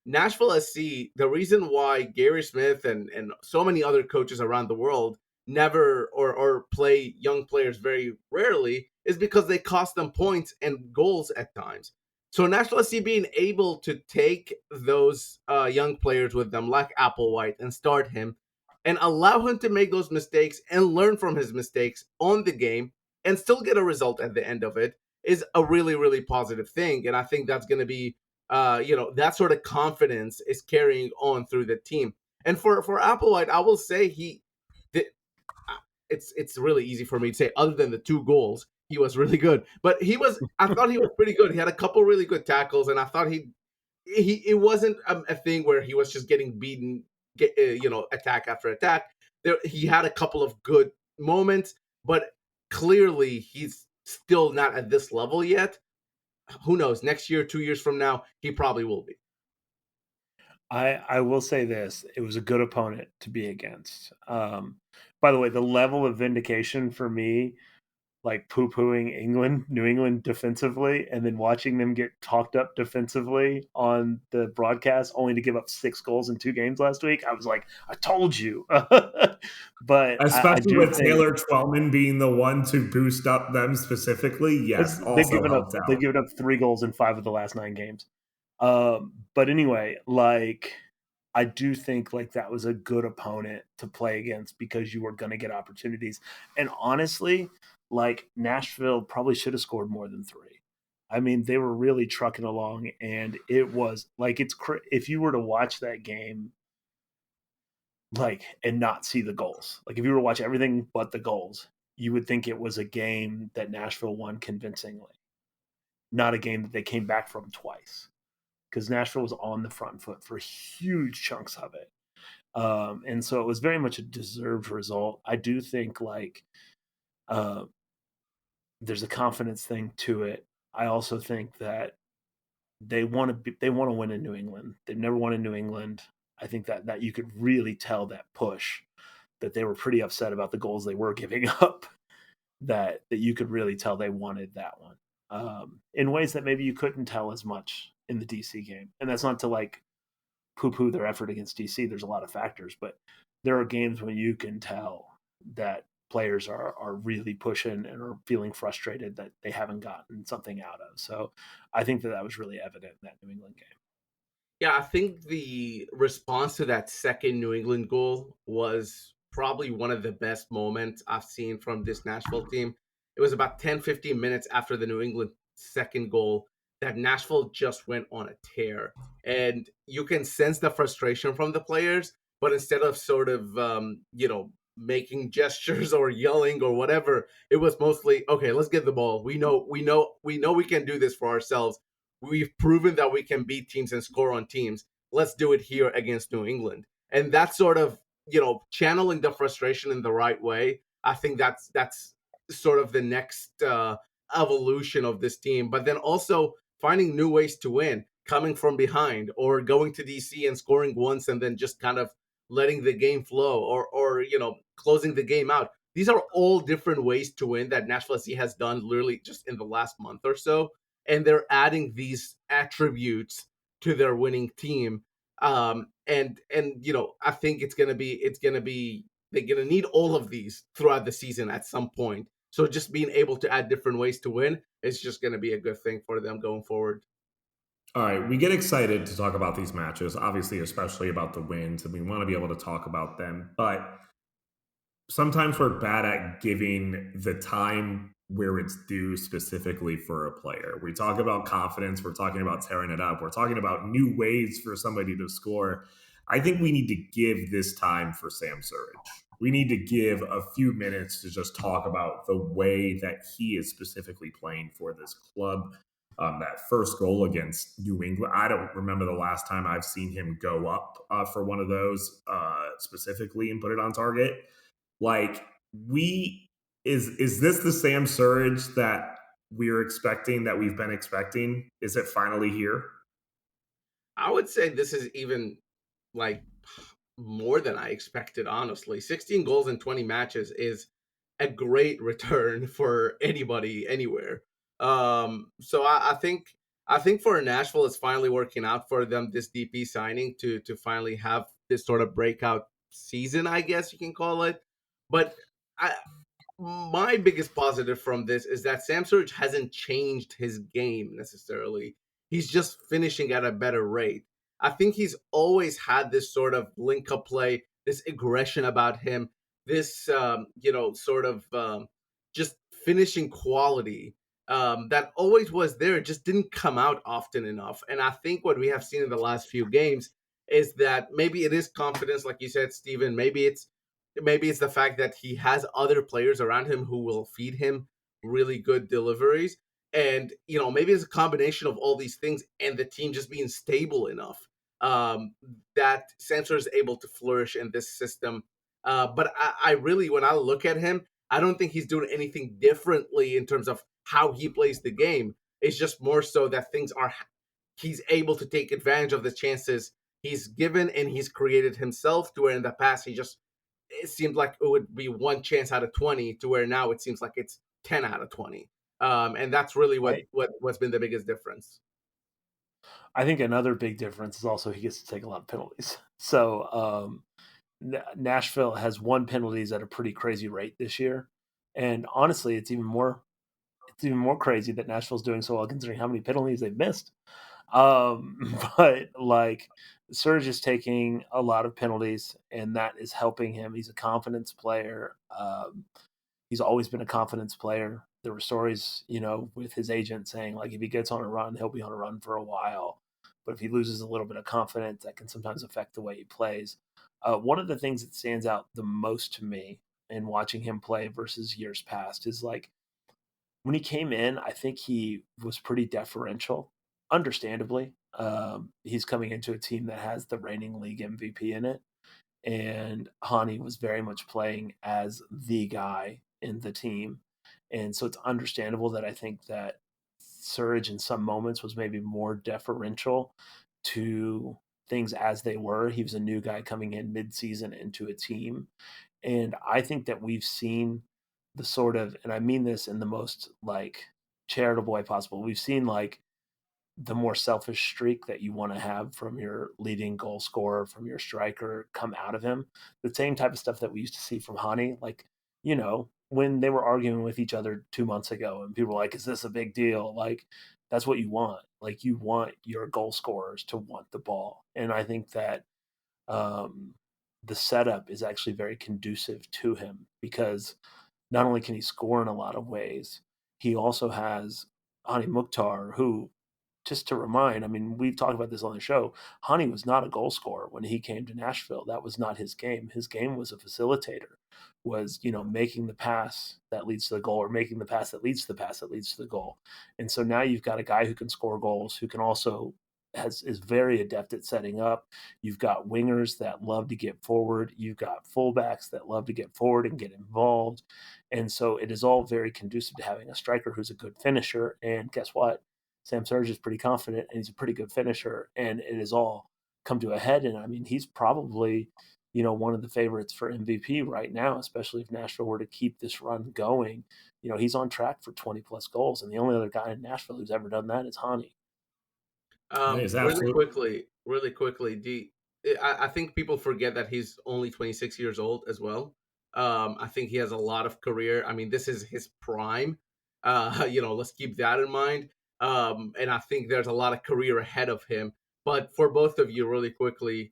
Nashville SC, the reason why Gary Smith and so many other coaches around the world never or play young players very rarely is because they cost them points and goals at times. So Nashville SC being able to take those young players with them, like Applewhite, and start him and allow him to make those mistakes and learn from his mistakes on the game and still get a result at the end of it is a really, really positive thing. And I think that's going to be that sort of confidence is carrying on through the team. And for Applewhite, I will say it's really easy for me to say. Other than the 2 goals, he was really good. But I thought he was pretty good. He had a couple really good tackles, and I thought it wasn't a thing where he was just getting beaten, attack after attack. He had a couple of good moments, but clearly he's still not at this level yet. Who knows? Next year, 2 years from now, he probably will be. I will say this: it was a good opponent to be against. By the way, the level of vindication for me, like poo-pooing New England defensively, and then watching them get talked up defensively on the broadcast, only to give up 6 goals in 2 games last week. I was like, I told you. But I Especially do with think Taylor Twellman being the one to boost up them specifically, yes, they've also given up helped out. they've given up 3 goals in 5 of the last 9 games. But anyway, like I do think like that was a good opponent to play against because you were going to get opportunities. And honestly, like Nashville probably should have scored more than 3. I mean, they were really trucking along, and it was like if you were to watch that game, like and not see the goals, like if you were to watch everything but the goals, you would think it was a game that Nashville won convincingly, not a game that they came back from twice because Nashville was on the front foot for huge chunks of it. And so it was very much a deserved result. I do think like uh, there's a confidence thing to it. I also think that they want to win in New England. They've never won in New England. I think that you could really tell that push that they were pretty upset about the goals they were giving up. That you could really tell they wanted that one in ways that maybe you couldn't tell as much in the DC game. And that's not to like poo-poo their effort against DC. There's a lot of factors, but there are games when you can tell that players are really pushing and are feeling frustrated that they haven't gotten something out of. So I think that was really evident in that New England game. Yeah, I think the response to that second New England goal was probably one of the best moments I've seen from this Nashville team. It was about 10, 15 minutes after the New England second goal that Nashville just went on a tear. And you can sense the frustration from the players, but instead of sort of, making gestures or yelling or whatever, it was mostly, okay, let's get the ball. We can do this for ourselves. We've proven that we can beat teams and score on teams. Let's do it here against New England. And that's sort of, channeling the frustration in the right way. I think that's sort of the next evolution of this team. But then also finding new ways to win, coming from behind or going to DC and scoring once and then just kind of letting the game flow or closing the game out. These are all different ways to win that Nashville SC has done literally just in the last month or so, and they're adding these attributes to their winning team. And I think they're gonna need all of these throughout the season at some point. So just being able to add different ways to win is just gonna be a good thing for them going forward. All right, we get excited to talk about these matches, obviously, especially about the wins, and we want to be able to talk about them. But sometimes we're bad at giving the time where it's due specifically for a player. We talk about confidence, we're talking about tearing it up, we're talking about new ways for somebody to score. I think we need to give this time for Sam Surridge. We need to give a few minutes to just talk about the way that he is specifically playing for this club. That first goal against New England, I don't remember the last time I've seen him go up for one of those specifically and put it on target. Like we is this the Sam Surridge that we're expecting, that we've been expecting? Is it finally here? I would say this is even like more than I expected, honestly. 16 goals in 20 matches is a great return for anybody anywhere. So I think for Nashville, it's finally working out for them, this DP signing to finally have this sort of breakout season, I guess you can call it. But I, my biggest positive from this is that Sam Surridge hasn't changed his game necessarily. He's just finishing at a better rate. I think he's always had this sort of link up play, this aggression about him, this sort of just finishing quality that always was there. It just didn't come out often enough. And I think what we have seen in the last few games is that maybe it is confidence, like you said, Steven. Maybe it's the fact that he has other players around him who will feed him really good deliveries. And, maybe it's a combination of all these things and the team just being stable enough that Samson is able to flourish in this system. But I really, when I look at him, I don't think he's doing anything differently in terms of how he plays the game. It's just more so that he's able to take advantage of the chances he's given and he's created himself, to where in the past it seemed like it would be one chance out of 20, to where now it seems like it's 10 out of 20. And that's really what's been the biggest difference. I think another big difference is also he gets to take a lot of penalties. So Nashville has won penalties at a pretty crazy rate this year, and honestly, it's even more crazy that Nashville's doing so well considering how many penalties they've missed. But like Serge is taking a lot of penalties, and that is helping him. He's a confidence player. He's always been a confidence player. There were stories, with his agent saying like if he gets on a run, he'll be on a run for a while. But if he loses a little bit of confidence, that can sometimes affect the way he plays. One of the things that stands out the most to me in watching him play versus years past is like when he came in, I think he was pretty deferential, understandably. He's coming into a team that has the reigning league MVP in it. And Hani was very much playing as the guy in the team. And so it's understandable that I think that Surge in some moments was maybe more deferential to things as they were. He was a new guy coming in mid-season into a team. And I think that we've seen the sort of, and I mean this in the most like charitable way possible, we've seen like the more selfish streak that you want to have from your leading goal scorer, from your striker, come out of him. The same type of stuff that we used to see from Hani, like, when they were arguing with each other 2 months ago and people were like, is this a big deal? Like, that's what you want. Like, you want your goal scorers to want the ball. And I think that um, the setup is actually very conducive to him because not only can he score in a lot of ways, he also has Hani Mukhtar, who, just to remind, I mean, we've talked about this on the show. Hani was not a goal scorer when he came to Nashville. That was not his game. His game was a facilitator, was, making the pass that leads to the goal or making the pass that leads to the pass that leads to the goal. And so now you've got a guy who can score goals, who can also is very adept at setting up. You've got wingers that love to get forward. You've got fullbacks that love to get forward and get involved. And so it is all very conducive to having a striker who's a good finisher. And guess what? Sam Surge is pretty confident and he's a pretty good finisher, and it has all come to a head. And I mean, he's probably, one of the favorites for MVP right now, especially if Nashville were to keep this run going. He's on track for 20 plus goals, and the only other guy in Nashville who's ever done that is Hani. That is Really absolutely. quickly, really quickly. I think people forget that he's only 26 years old as well. I think he has a lot of career. I mean, this is his prime. Let's keep that in mind. And I think there's a lot of career ahead of him. But for both of you, really quickly,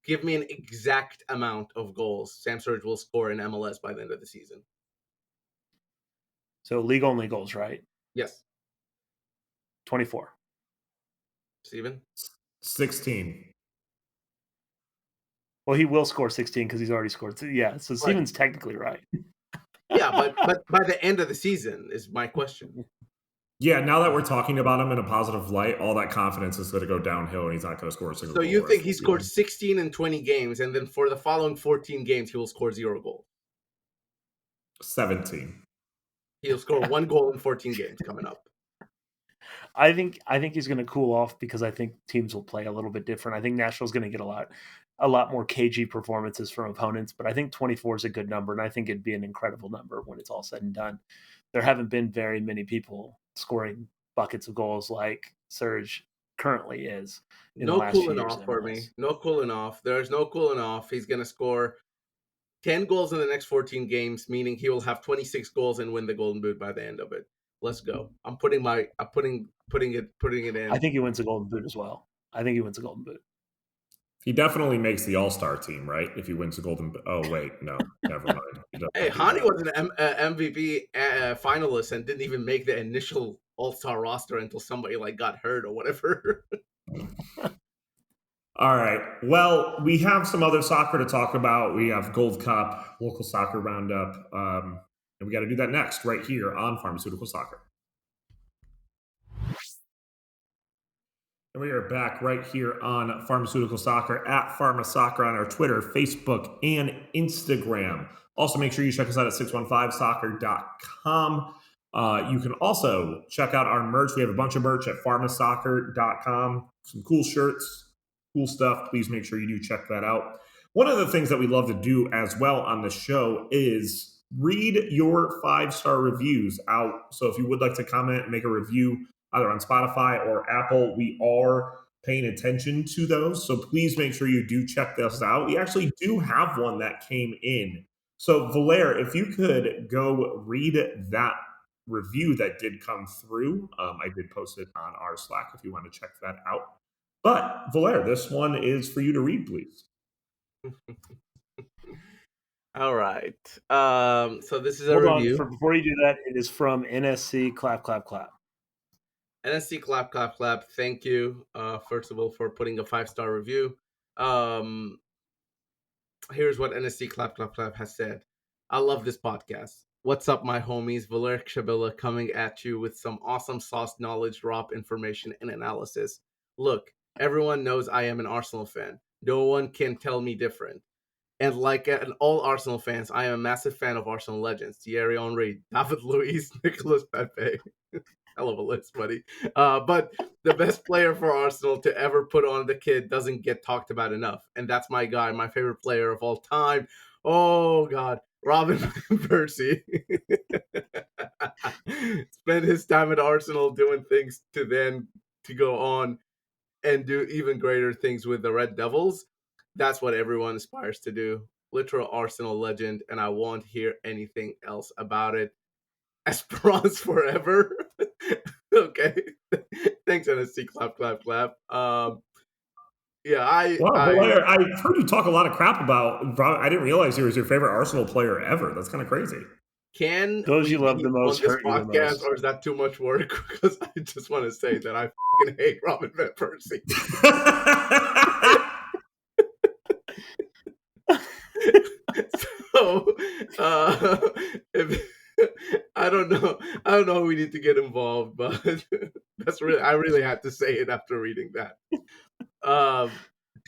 give me an exact amount of goals Sam Surge will score in MLS by the end of the season. So league only goals, right? Yes, 24. Steven? 16. Well, he will score 16 because he's already scored. Yeah, so Right. Steven's technically right. Yeah, but by the end of the season is my question. Yeah, now that we're talking about him in a positive light, all that confidence is going to go downhill, and he's not going to score a single So goal. you the rest think of he the scored season. 16 in 20 games, and then for the following 14 games, he will score 0 goals? 17. He'll score 1 goal in 14 games coming up. I think he's going to cool off because I think teams will play a little bit different. I think Nashville's going to get a lot more cagey performances from opponents, but I think 24 is a good number, and I think it'd be an incredible number when it's all said and done. There haven't been very many people scoring buckets of goals like Serge currently is in the No last few cooling years in off for MLS. me. No cooling off. There's no cooling off. He's going to score 10 goals in the next 14 games, meaning he will have 26 goals and win the Golden Boot by the end of it. Let's go. I'm putting it I in. think he wins a Golden Boot as well. I think he wins a Golden Boot. He definitely makes the All-Star team, right? If he wins the Golden. Oh wait, no, never mind. He Hey, doesn't do Hani that. was an MVP finalist and didn't even make the initial All-Star roster until somebody got hurt or whatever. All right. Well, we have some other soccer to talk about. We have Gold Cup, local soccer roundup, and we got to do that next right here on Pharmaceutical Soccer. And we are back right here on Pharmaceutical Soccer at Pharma Soccer on our Twitter, Facebook, and Instagram. Also, make sure you check us out at 615soccer.com. You can also check out our merch. We have a bunch of merch at pharmasoccer.com. Some cool shirts, cool stuff. Please make sure you do check that out. One of the things that we love to do as well on the show is read your 5-star reviews out. So if you would like to comment and make a review, either on Spotify or Apple, we are paying attention to those. So please make sure you do check this out. We actually do have one that came in. So Valer, if you could go read that review that did come through. I did post it on our Slack if you want to check that out. But Valer, this one is for you to read, please. All right. So this is a Hold review. on, before you do that, it is from NSC Clap Clap Clap. NSC clap clap clap. Thank you, first of all, for putting a 5-star review. Here's what NSC clap clap clap has said. I love this podcast. What's up, my homies? Valeric Shabilla coming at you with some awesome sauce knowledge, drop information, and analysis. Look, everyone knows I am an Arsenal fan. No one can tell me different. And like all Arsenal fans, I am a massive fan of Arsenal legends: Thierry Henry, David Luiz, Nicolas Pepe. Hell of a list, buddy. But the best player for Arsenal to ever put on the kit doesn't get talked about enough. And that's my guy, my favorite player of all time. Oh, God. Robin Van Persie. Spent his time at Arsenal doing things to go on and do even greater things with the Red Devils. That's what everyone aspires to do. Literal Arsenal legend, and I won't hear anything else about it. Esperance forever. Okay. Thanks, NSC. Clap, clap, clap. Yeah, Valer, I've heard you talk a lot of crap about. I didn't realize he was your favorite Arsenal player ever. That's kind of crazy. Can those we you love the most on this hurt you the podcast, most, or is that too much work? Because I just want to say that I fucking hate Robin Van Persie. So, I don't know. We need to get involved, but I really had to say it after reading that.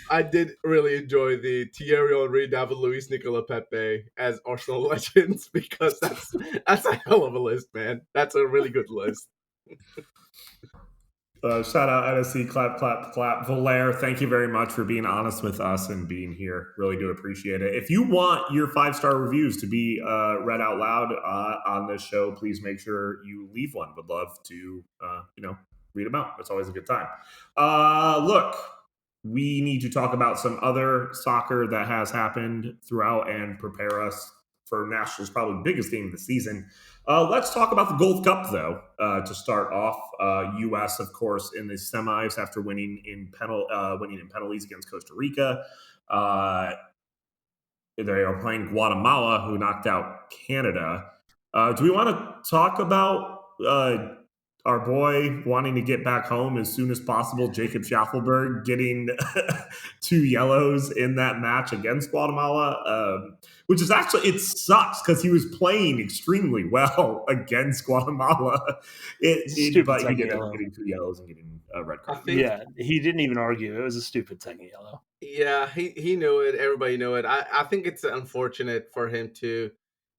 I did really enjoy the Thierry Henry, David Luiz, Nicolas Pepe as Arsenal legends, because that's a hell of a list, man. That's a really good list. Shout out NSC, clap, clap, clap. Valer, thank you very much for being honest with us and being here. Really do appreciate it. If you want your 5-star reviews to be read out loud on this show, please make sure you leave one. Would love to, read them out. It's always a good time. Look, we need to talk about some other soccer that has happened throughout and prepare us for Nashville's probably biggest game of the season. Let's talk about the Gold Cup, though, to start off. U.S., of course, in the semis after winning in penalties against Costa Rica. They are playing Guatemala, who knocked out Canada. Do we want to talk about our boy wanting to get back home as soon as possible, Jacob Schaffelberg getting 2 yellows in that match against Guatemala, which is actually, it sucks because he was playing extremely well against Guatemala. But he did end up getting 2 yellows and getting a red card. Yeah, he didn't even argue. It was a stupid second yellow. Yeah, he knew it. Everybody knew it. I think it's unfortunate for him to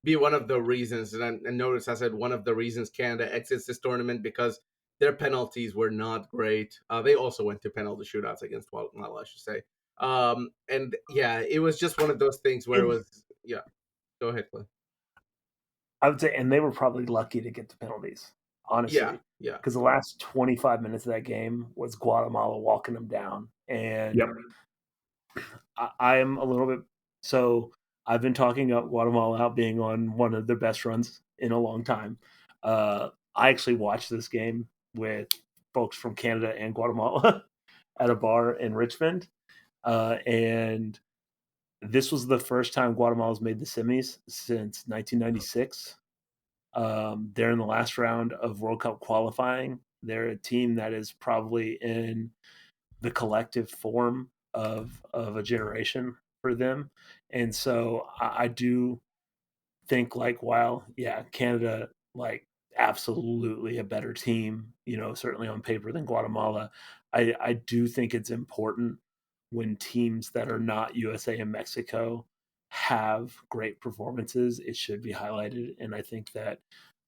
be one of the reasons, and notice I said one of the reasons Canada exits this tournament, because their penalties were not great. They also went to penalty shootouts against Guatemala, I should say. And yeah, it was just one of those things where it was, yeah. Go ahead, Clint. I would say, and they were probably lucky to get the penalties, honestly. Yeah. Because the last 25 minutes of that game was Guatemala walking them down. And I am a little bit, so I've been talking about Guatemala out being on one of their best runs in a long time. I actually watched this game with folks from Canada and Guatemala at a bar in Richmond. And this was the first time Guatemala's made the semis since 1996. They're in the last round of World Cup qualifying. They're a team that is probably in the collective form of a generation for them. And so I do think, like, while Canada, like, absolutely a better team, certainly on paper than Guatemala, I do think it's important when teams that are not USA and Mexico have great performances, it should be highlighted. And I think that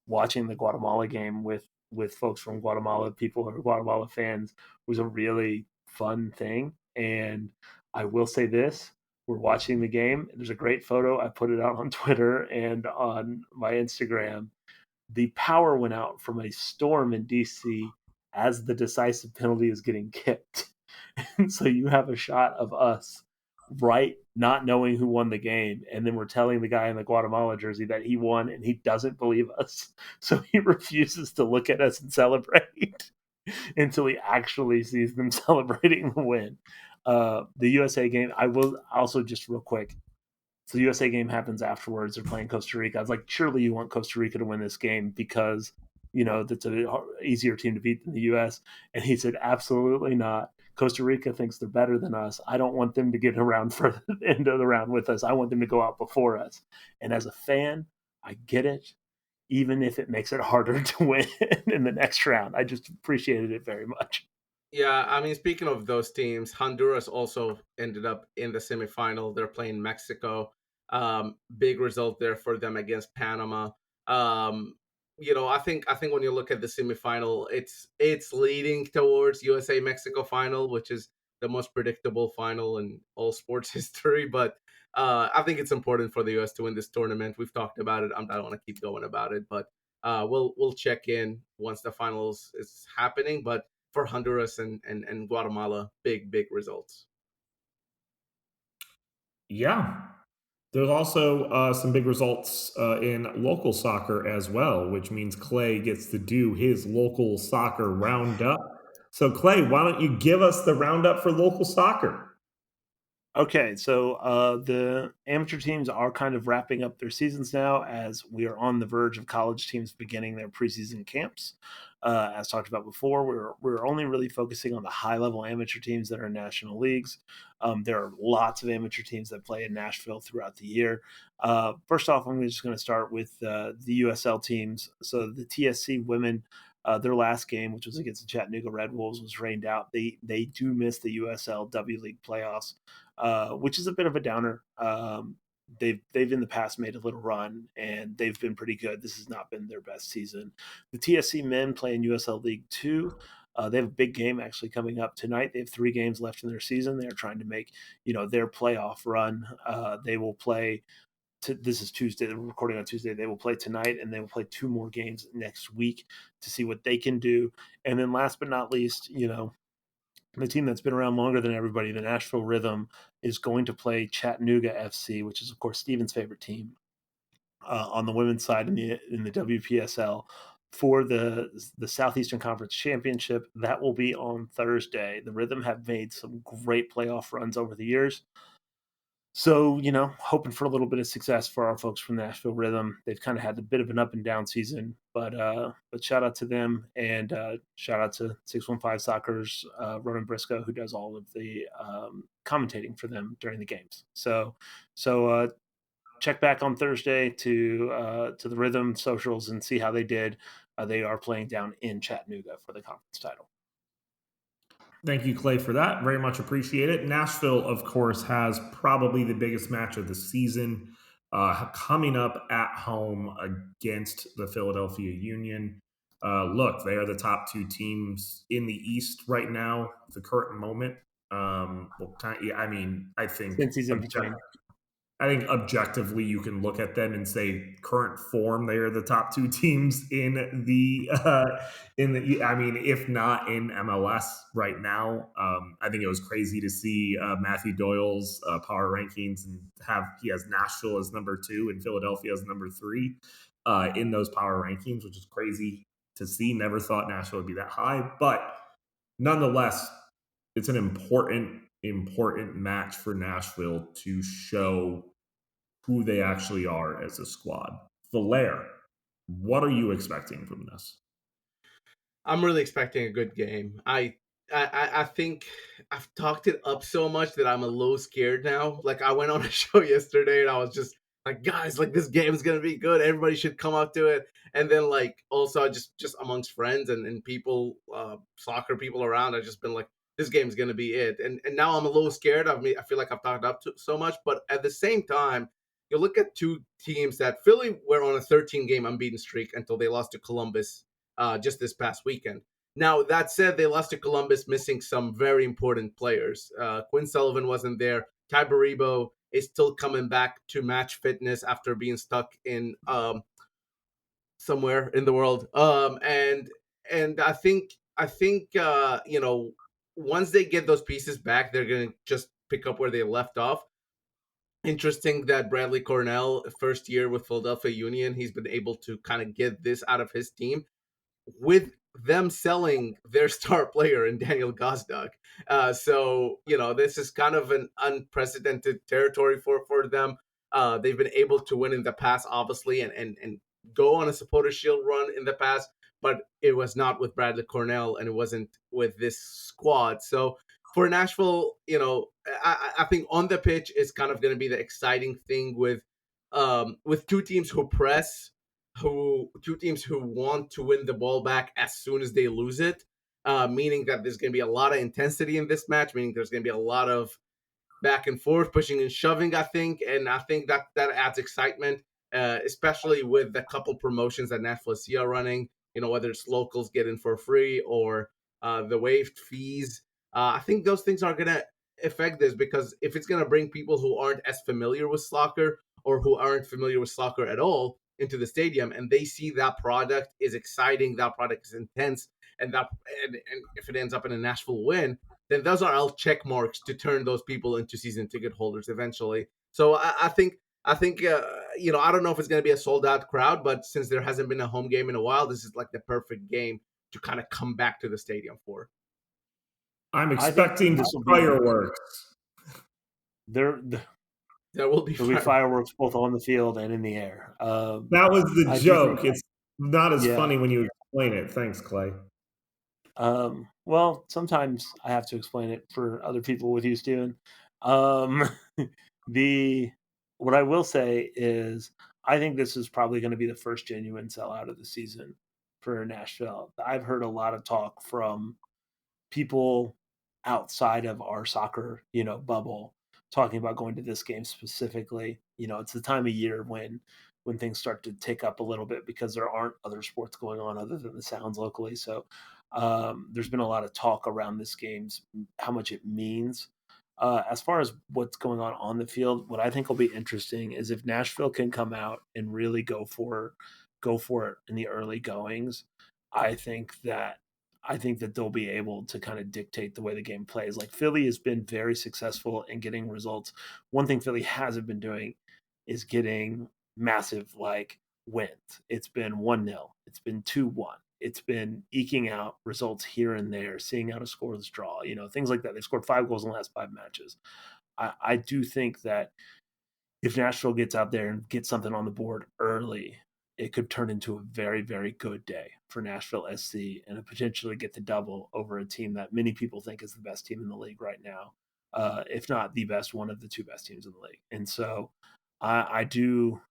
watching the Guatemala game with folks from Guatemala, people who are Guatemala fans, was a really fun thing. And I will say this: we're watching the game. There's a great photo. I put it out on Twitter and on my Instagram. The power went out from a storm in DC as the decisive penalty is getting kicked. And so you have a shot of us, right, not knowing who won the game, and then we're telling the guy in the Guatemala jersey that he won, and he doesn't believe us. So he refuses to look at us and celebrate until he actually sees them celebrating the win. The USA game, I will also, just real quick. So the USA game happens afterwards. They're playing Costa Rica. I was like, surely you want Costa Rica to win this game because that's an easier team to beat than the US. And he said, absolutely not. Costa Rica thinks they're better than us. I don't want them to get around for the end of the round with us. I want them to go out before us. And as a fan, I get it, even if it makes it harder to win in the next round. I just appreciated it very much. Yeah, I mean, speaking of those teams, Honduras also ended up in the semifinal. They're playing Mexico. Big result there for them against Panama. Um, I think when you look at the semifinal, it's leading towards USA Mexico final, which is the most predictable final in all sports history. But I think it's important for the US to win this tournament. We've talked about it. I don't want to keep going about it, but we'll check in once the finals is happening. But for Honduras and Guatemala, big results. Yeah. There's also some big results in local soccer as well, which means Clay gets to do his local soccer roundup. So, Clay, why don't you give us the roundup for local soccer? Okay, so the amateur teams are kind of wrapping up their seasons now as we are on the verge of college teams beginning their preseason camps. As talked about before, we're only really focusing on the high level amateur teams that are in national leagues. There are lots of amateur teams that play in Nashville throughout the year. First off, I'm just going to start with the USL teams. So the TSC women. Their last game, which was against the Chattanooga Red Wolves, was rained out. They do miss the USL W League playoffs, which is a bit of a downer. They've in the past made a little run and they've been pretty good. This has not been their best season. The TSC men play in USL League Two. They have a big game actually coming up tonight. They have 3 games left in their season. They are trying to make their playoff run. They will play. This is Tuesday. They're recording on Tuesday. They will play tonight, and they will play 2 more games next week to see what they can do. And then, last but not least, the team that's been around longer than everybody, the Nashville Rhythm, is going to play Chattanooga FC, which is of course Steven's favorite team, on the women's side in the WPSL for the Southeastern Conference Championship. That will be on Thursday. The Rhythm have made some great playoff runs over the years. So, hoping for a little bit of success for our folks from Nashville Rhythm. They've kind of had a bit of an up and down season, but shout out to them, and shout out to 615 Soccer's Ronan Briscoe, who does all of the commentating for them during the games. So check back on Thursday to the Rhythm socials and see how they did. They are playing down in Chattanooga for the conference title. Thank you, Clay, for that. Very much appreciate it. Nashville, of course, has probably the biggest match of the season coming up at home against the Philadelphia Union. Look, they are the top 2 teams in the East right now, at the current moment. I think Since he's in between. I think objectively you can look at them and say current form they are the top 2 teams in the if not in MLS right now. I think it was crazy to see Matthew Doyle's power rankings and he has Nashville as number 2 and Philadelphia as number 3 in those power rankings, which is crazy to see. Never thought Nashville would be that high, but nonetheless, it's an important match for Nashville to show who they actually are as a squad. Valaire, what are you expecting from this? I'm really expecting a good game. I think I've talked it up so much that I'm a little scared now. Like I went on a show yesterday and I was just like, guys, like this game is gonna be good. Everybody should come out to it. And then like also just amongst friends and people, soccer people around, I've just been like, this game's gonna be it. And now I'm a little scared. I feel like I've talked up to so much, but at the same time, you look at two teams that Philly were on a 13 game unbeaten streak until they lost to Columbus just this past weekend. Now, that said, they lost to Columbus missing some very important players. Quinn Sullivan wasn't there. Ty Baribo is still coming back to match fitness after being stuck in somewhere in the world. And I think once they get those pieces back, they're gonna just pick up where they left off. Interesting that Bradley Cornell, first year with Philadelphia Union, he's been able to kind of get this out of his team with them selling their star player in Daniel Gazdag. So this is kind of an unprecedented territory for them. They've been able to win in the past, obviously, and go on a supporter shield run in the past, but it was not with Bradley Cornell and it wasn't with this squad. So for Nashville, I think on the pitch is kind of going to be the exciting thing with two teams who press, who two teams who want to win the ball back as soon as they lose it, meaning that there's going to be a lot of intensity in this match, meaning there's going to be a lot of back and forth, pushing and shoving, I think. And I think that adds excitement, especially with the couple promotions that Nashville SC are running, whether it's locals get in for free or the waived fees. I think those things are going to affect this because if it's going to bring people who aren't as familiar with soccer or who aren't familiar with soccer at all into the stadium and they see that product is exciting, that product is intense, and if it ends up in a Nashville win, then those are all check marks to turn those people into season ticket holders eventually. So I don't know if it's going to be a sold out crowd, but since there hasn't been a home game in a while, this is like the perfect game to kind of come back to the stadium for. I'm I think expecting this will be fireworks. there. There will be There'll be fireworks both on the field and in the air. That was the I do think, joke. It's not as yeah. funny when you explain it. Thanks, Clay. Well, sometimes I have to explain it for other people with you, Steven. Um, the what I will say is I think this is probably going to be the first genuine sellout of the season for Nashville. I've heard a lot of talk from people outside of our soccer, bubble talking about going to this game specifically. It's the time of year when things start to tick up a little bit because there aren't other sports going on other than the Sounds locally. So there's been a lot of talk around this game's how much it means. As far as what's going on the field, what I think will be interesting is if Nashville can come out and really go for it in the early goings. I think that I think that they'll be able to kind of dictate the way the game plays. Like Philly has been very successful in getting results. One thing Philly hasn't been doing is getting massive wins. It's been 1-0. It's been 2-1. It's been eking out results here and there, seeing out a scoreless draw, things like that. They've scored 5 goals in the last 5 matches. I do think that if Nashville gets out there and gets something on the board early, it could turn into a very, very good day for Nashville SC and potentially get the double over a team that many people think is the best team in the league right now, if not the best, one of the two best teams in the league. And so I do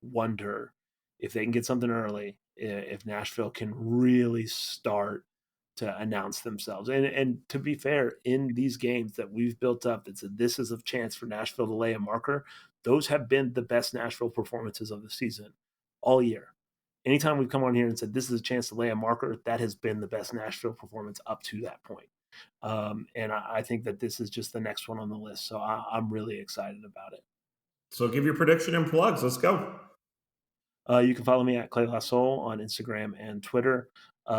wonder if they can get something early, if Nashville can really start to announce themselves. And to be fair, in these games that we've built up that said this is a chance for Nashville to lay a marker, those have been the best Nashville performances of the season all year. Anytime we've come on here and said this is a chance to lay a marker, that has been the best Nashville performance up to that point. And I think that this is just the next one on the list. So I'm really excited about it. So give your prediction and plugs. Let's go. You can follow me at Clay Lassol on Instagram and Twitter.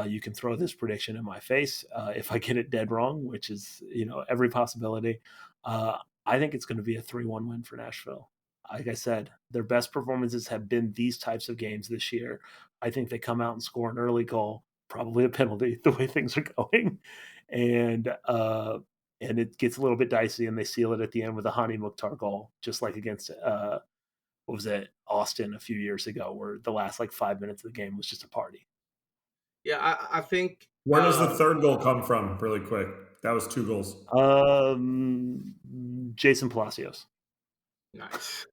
You can throw this prediction in my face if I get it dead wrong, which is every possibility. I think it's going to be a 3-1 win for Nashville. Like I said, their best performances have been these types of games this year. I think they come out and score an early goal, probably a penalty, the way things are going, and it gets a little bit dicey, and they seal it at the end with a Hani Mukhtar goal, just like against what was it, Austin a few years ago, where the last 5 minutes of the game was just a party. Yeah, I think Where does the third goal come from, really quick? That was 2 goals. Jason Palacios. Nice.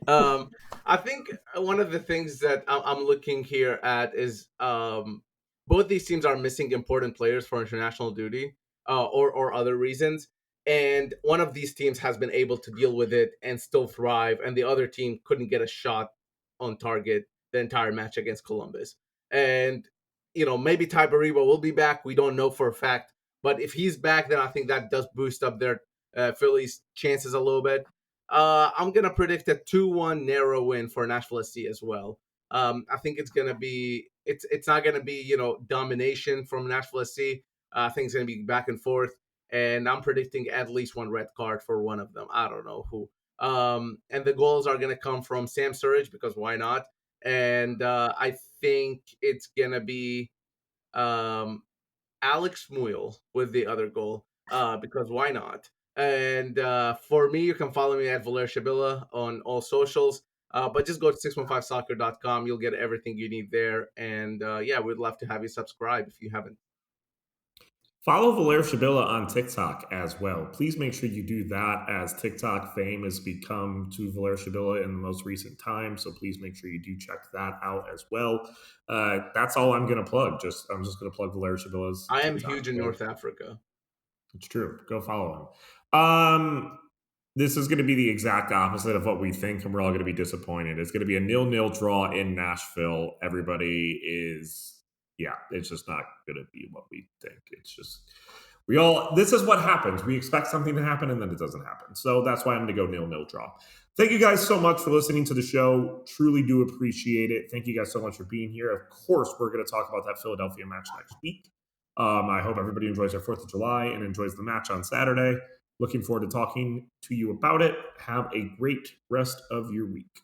I think one of the things that I'm looking here at is both these teams are missing important players for international duty or other reasons. And one of these teams has been able to deal with it and still thrive, and the other team couldn't get a shot on target the entire match against Columbus. And, maybe Ty Bariba will be back. We don't know for a fact. But if he's back, then I think that does boost up their Phillies' chances a little bit. I'm gonna predict a 2-1 narrow win for Nashville SC as well. I think it's gonna be it's not gonna be domination from Nashville SC. I think it's gonna be back and forth, and I'm predicting at least one red card for one of them. I don't know who. And the goals are gonna come from Sam Surridge because why not? And I think it's gonna be um, Alex Muyl with the other goal because why not? And for me, you can follow me at Valer Shabila on all socials. But just go to 615soccer.com. You'll get everything you need there. And yeah, we'd love to have you subscribe if you haven't. Follow Valer Shabila on TikTok as well. Please make sure you do that, as TikTok fame has become to Valer Shabila in the most recent time. So please make sure you do check that out as well. That's all I'm going to plug. I'm just going to plug Valer Shabila's I am TikTok. huge in North Africa. It's true. Go follow him. This is going to be the exact opposite of what we think, and we're all going to be disappointed. It's going to be a 0-0 draw in Nashville. Everybody is, it's just not going to be what we think. It's just, this is what happens. We expect something to happen, and then it doesn't happen. So that's why I'm going to go 0-0 draw. Thank you guys so much for listening to the show. Truly do appreciate it. Thank you guys so much for being here. Of course, we're going to talk about that Philadelphia match next week. I hope everybody enjoys their 4th of July and enjoys the match on Saturday. Looking forward to talking to you about it. Have a great rest of your week.